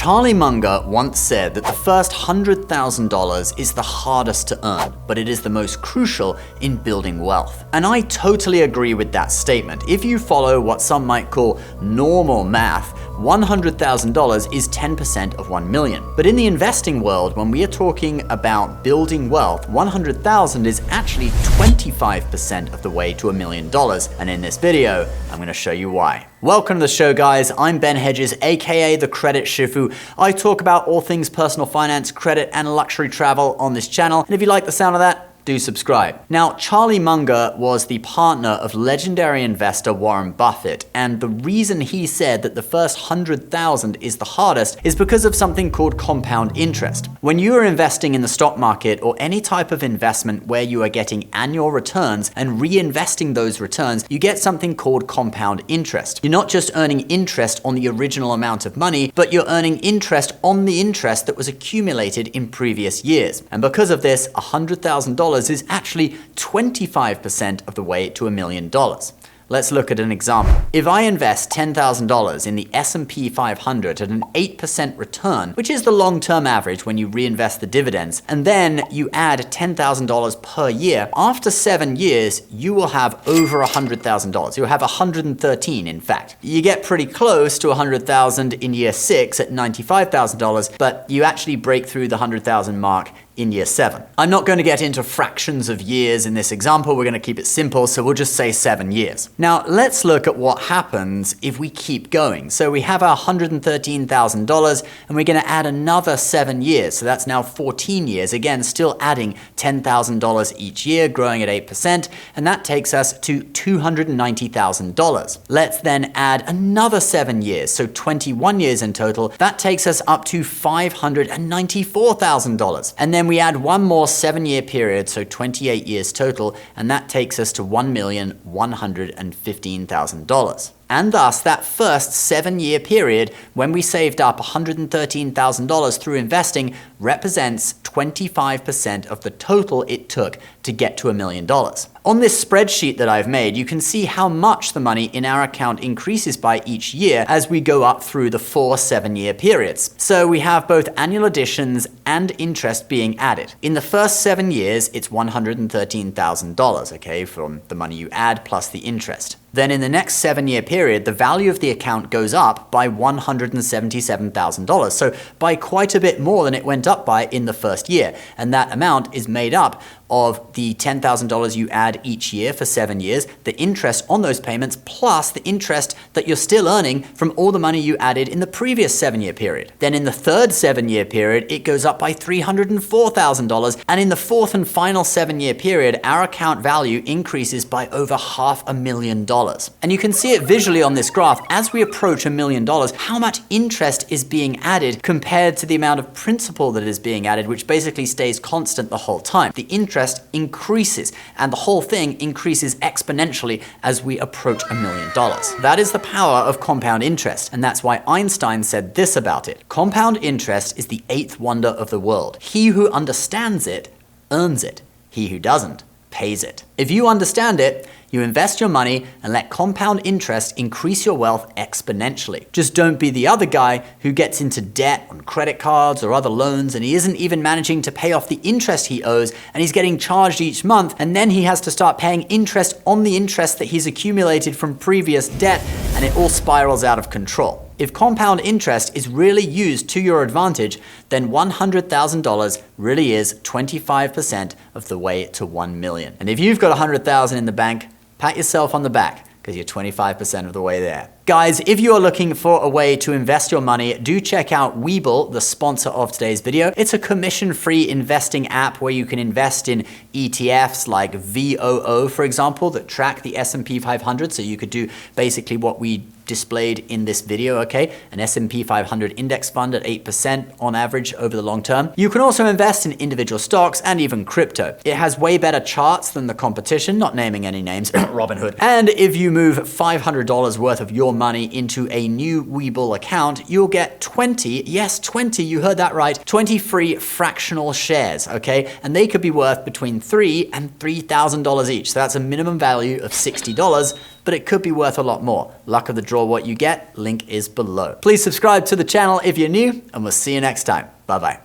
Charlie Munger once said that the first $100,000 is the hardest to earn, but it is the most crucial in building wealth. And I totally agree with that statement. If you follow what some might call normal math, $100,000 is 10% of 1 million. But in the investing world, when we are talking about building wealth, 100,000 is actually 25% of the way to $1 million. And in this video, I'm going to show you why. Welcome to the show, guys. I'm Ben Hedges, aka the Credit Shifu. I talk about all things personal finance, credit, and luxury travel on this channel. And if you like the sound of that, do subscribe. Now, Charlie Munger was the partner of legendary investor Warren Buffett, and the reason he said that the first 100,000 is the hardest is because of something called compound interest. When you are investing in the stock market or any type of investment where you are getting annual returns and reinvesting those returns, you get something called compound interest. You're not just earning interest on the original amount of money, but you're earning interest on the interest that was accumulated in previous years. And because of this, $100,000 is actually 25% of the way to $1 million. Let's look at an example. If I invest $10,000 in the S&P 500 at an 8% return, which is the long-term average when you reinvest the dividends, and then you add $10,000 per year, after 7 years, you will have over $100,000. You'll have 113, in fact. You get pretty close to 100,000 in year 6 at $95,000, but you actually break through the 100,000 mark in year 7. I'm not going to get into fractions of years in this example. We're going to keep it simple, so we'll just say 7 years. Now, let's look at what happens if we keep going. So we have our $113,000, and we're going to add another 7 years. So that's now 14 years. Again, still adding $10,000 each year, growing at 8%, and that takes us to $290,000. Let's then add another 7 years, so 21 years in total. That takes us up to $594,000. And then we add one more 7-year period, so 28 years total, and that takes us to $1,115,000. And thus, that first 7-year period, when we saved up $113,000 through investing, represents 25% of the total it took to get to $1 million. On this spreadsheet that I've made, you can see how much the money in our account increases by each year as we go up through the 4 7-year periods. So we have both annual additions and interest being added. In the first 7 years, it's $113,000, okay, from the money you add plus the interest. Then in the next 7-year period, the value of the account goes up by $177,000. So by quite a bit more than it went up by in the first year. And that amount is made up of the $10,000 you add each year for 7 years, the interest on those payments, plus the interest that you're still earning from all the money you added in the previous 7-year period. Then in the third 7-year period, it goes up by $304,000. And in the fourth and final 7-year period, our account value increases by over $500,000. And you can see it visually on this graph. As we approach $1 million, how much interest is being added compared to the amount of principal that is being added, which basically stays constant the whole time. The interest increases, and the whole thing increases exponentially as we approach $1 million. That is the power of compound interest, and that's why Einstein said this about it. Compound interest is the 8th wonder of the world. He who understands it earns it. He who doesn't pays it. If you understand it, you invest your money and let compound interest increase your wealth exponentially. Just don't be the other guy who gets into debt on credit cards or other loans, and he isn't even managing to pay off the interest he owes, and he's getting charged each month, and then he has to start paying interest on the interest that he's accumulated from previous debt, and it all spirals out of control. If compound interest is really used to your advantage, then $100,000 really is 25% of the way to 1 million. And if you've got $100,000 in the bank, pat yourself on the back, because you're 25% of the way there. Guys, if you are looking for a way to invest your money, do check out Webull, the sponsor of today's video. It's a commission-free investing app where you can invest in ETFs like VOO, for example, that track the S&P 500. So you could do basically what we displayed in this video, okay? An S&P 500 index fund at 8% on average over the long term. You can also invest in individual stocks and even crypto. It has way better charts than the competition, not naming any names, Robinhood. And if you move $500 worth of your money into a new Webull account, you'll get 20, yes, 20, you heard that right, 20 free fractional shares, okay? And they could be worth between $3,000 and $3,000 each. So that's a minimum value of $60 but it could be worth a lot more. Luck of the draw what you get, link is below. Please subscribe to the channel if you're new, and we'll see you next time. Bye-bye.